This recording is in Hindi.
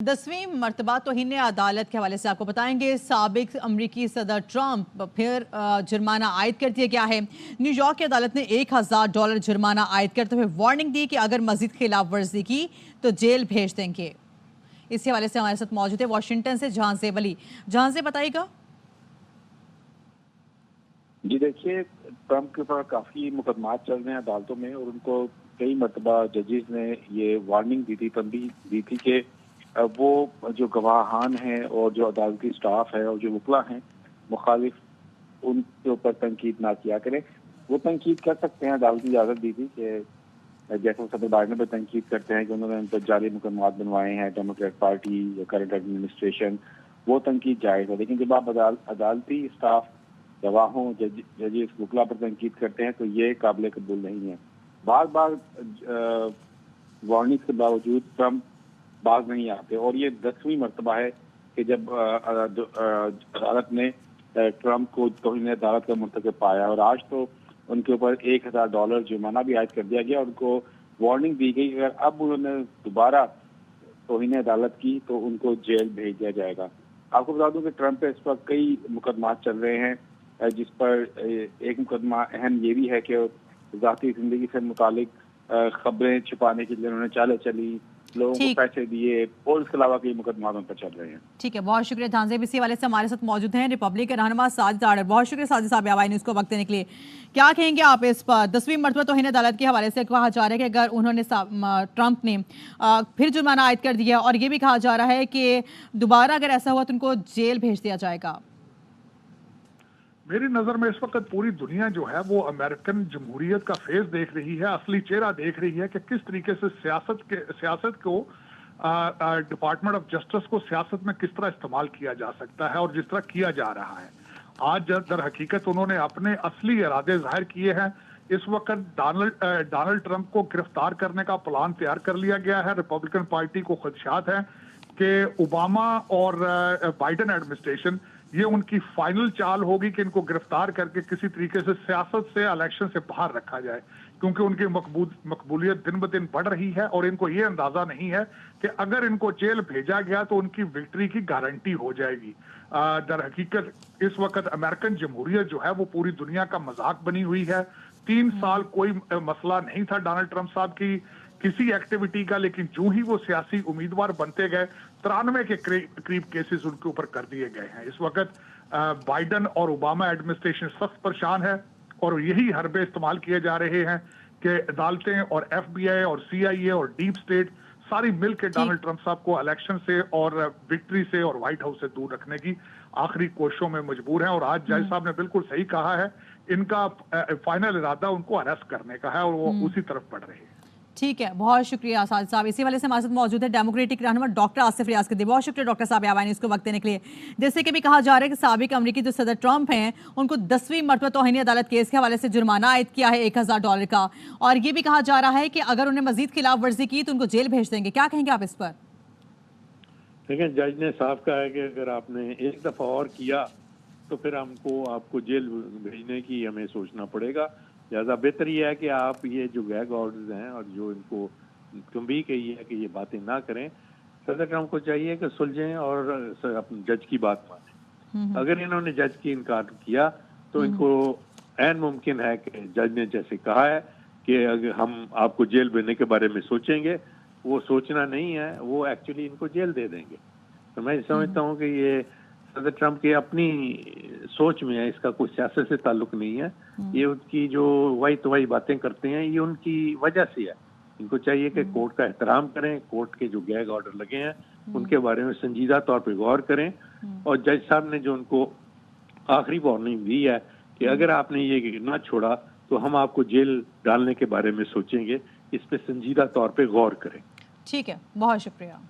10वीं मरतबा तौहीन अदालत के हवाले से आपको बताएंगे। साबिक अमरीकी सदर ट्रंप फिर जुर्माना आयद कर दिया गया है। न्यूयॉर्क की अदालत ने $1000 जुर्माना आयद करते हुए वार्निंग दी कि अगर मजीद खिलाफ वर्जी की तो जेल भेज देंगे। इसी हवाले से हमारे साथ मौजूद है वाशिंगटन से जहां से वली। जहां से बताइएगा। जी देखिए, ट्रंप के ऊपर काफ़ी मुकदमात चल रहे हैं अदालतों में और उनको कई मरतबा जजेस ने ये वार्निंग दी थी, तंबीह दी थी कि वो जो गवाहान हैं और जो अदालती स्टाफ है और जो वकला हैं मुखालिफ उनके ऊपर तनकीद ना किया करें। वो तनकीद कर सकते हैं, अदालती इजाज़त दी थी कि जैसे सदर बाइडन पर तनकीद करते हैं कि उन्होंने उन पर जाली मुकदमात बनवाए हैं डेमोक्रेट पार्टी या करंट एडमिनिस्ट्रेशन, वो तनकीद जायज़ है। लेकिन जब आप अदालती स्टाफ गवाहों जजेस वकला पर तनकीद करते हैं तो ये काबिल कबूल नहीं है। बार बार वार्निंग के बावजूद ट्रंप बाज नहीं आते और ये 10वीं मरतबा है कि जब अदालत ने ट्रंप को तौहीन अदालत का मुर्तकब पाया और आज तो उनके ऊपर $1000 जुर्माना भी आयद कर दिया गया। उनको वार्निंग दी गई अगर अब उन्होंने दोबारा तौहीन अदालत की तो उनको जेल भेज दिया जाएगा। आपको बता दूं कि ट्रंप पे इस वक्त कई मुकदमात चल रहे हैं, जिस पर एक मुकदमा अहम ये भी है कि ज़ाती जिंदगी से मुतालिक खबरें छुपाने के लिए उन्होंने चालें चली, लोगों को पैसे दिए और इसके अलावा कई मुकदमा उन पर चल रहे हैं। ठीक है, बहुत शुक्रिया। झांसे इसी वाले से हमारे साथ मौजूद हैं रिपब्लिक के रहनुमा साजिद आडर। बहुत शुक्रिया साजिद साहब आवाज़ न्यूज़ को वक्त देने के लिए। क्या कहेंगे आप इस पर? 10वीं मरतबा तौहीन अदालत के हवाले से कहा जा रहा है कि अगर उन्होंने ट्रंप ने फिर जुर्माना आयद कर दिया और ये भी कहा जा रहा है कि दोबारा अगर ऐसा हुआ तो उनको जेल भेज दिया जाएगा। मेरी नजर में इस वक्त पूरी दुनिया जो है वो अमेरिकन जमहूरियत का फेस देख रही है, असली चेहरा देख रही है कि किस तरीके से सियासत को डिपार्टमेंट ऑफ जस्टिस को सियासत में किस तरह इस्तेमाल किया जा सकता है और जिस तरह किया जा रहा है। आज दर हकीकत उन्होंने अपने असली इरादे जाहिर किए हैं। इस वक्त डोनाल्ड ट्रंप को गिरफ्तार करने का प्लान तैयार कर लिया गया है। रिपब्लिकन पार्टी को खदशात है कि ओबामा और बाइडन एडमिनिस्ट्रेशन ये उनकी फाइनल चाल होगी कि इनको गिरफ्तार करके किसी तरीके से सियासत से इलेक्शन से बाहर रखा जाए, क्योंकि उनकी मकबूलियत दिन ब दिन बढ़ रही है और इनको ये अंदाजा नहीं है कि अगर इनको जेल भेजा गया तो उनकी विक्ट्री की गारंटी हो जाएगी। दर हकीकत इस वक्त अमेरिकन जमहूरियत जो है वो पूरी दुनिया का मजाक बनी हुई है। 3 साल कोई मसला नहीं था डोनाल्ड ट्रंप साहब की किसी एक्टिविटी का, लेकिन जो ही वो सियासी उम्मीदवार बनते गए 93 के करीब केसेस उनके ऊपर कर दिए गए हैं। इस वक्त बाइडन और ओबामा एडमिनिस्ट्रेशन सख्त परेशान है और यही हरबे इस्तेमाल किए जा रहे हैं कि अदालतें और FBI और CIA और डीप स्टेट सारी मिलकर डोनाल्ड ट्रंप साहब को इलेक्शन से और विक्ट्री से और व्हाइट हाउस से दूर रखने की आखिरी कोशिशों में मजबूर हैं। और आज जज साहब ने बिल्कुल सही कहा है, इनका फाइनल इरादा उनको अरेस्ट करने का है और वो उसी तरफ बढ़ रहे हैं। ठीक है, बहुत शुक्रिया साजिद साहब। इसी वाले से हमारे साथ मौजूद है डेमोक्रेटिक रहनुमा डॉक्टर आसिफ रियाज के। बहुत शुक्रिया डॉक्टर साहब आवाज़ इसको वक्त देने के लिए। जैसे कि भी कहा जा रहा है कि साबिक अमरीकी जो सदर ट्रंप हैं उनको 10वीं मरतबा तौहीन अदालत केस के हवाले से जुर्माना आयद किया है $1000 का, और ये भी कहा जा रहा है कि अगर उन्हें मजीद खिलाफ वर्जी की तो उनको जेल भेज देंगे। क्या कहेंगे आप इस पर? देखिए, जज ने साफ कहा है कि अगर आपने एक दफ़ा और किया तो फिर आपको जेल भेजने की हमें सोचना पड़ेगा। लिहाजा बेहतर यह है कि आप ये जो गैग ऑर्डर्स हैं और जो इनको तंबीह कही है कि ये बातें ना करें, सदर ट्रंप को चाहिए कि सुलझें और अपने जज की बात मानें। अगर इन्होंने जज की इनकार किया तो इनको ऐन मुमकिन है कि जज ने जैसे कहा है कि अगर हम आपको जेल भेजने के बारे में सोचेंगे, वो सोचना नहीं है, वो एक्चुअली इनको जेल दे देंगे। तो मैं समझता हूँ कि ये सदर ट्रंप की अपनी सोच में है, इसका कोई सियासत से ताल्लुक नहीं है। ये उनकी जो वही बातें करते हैं ये उनकी वजह से है। इनको चाहिए कि कोर्ट का एहतराम करें, कोर्ट के जो गैग ऑर्डर लगे हैं उनके बारे में संजीदा तौर पर गौर करें। और जज साहब ने जो उनको आखिरी वार्निंग दी है कि अगर आपने ये ना छोड़ा तो हम आपको जेल डालने के बारे में सोचेंगे, इस पे संजीदा तौर पे गौर करें। ठीक है, बहुत शुक्रिया।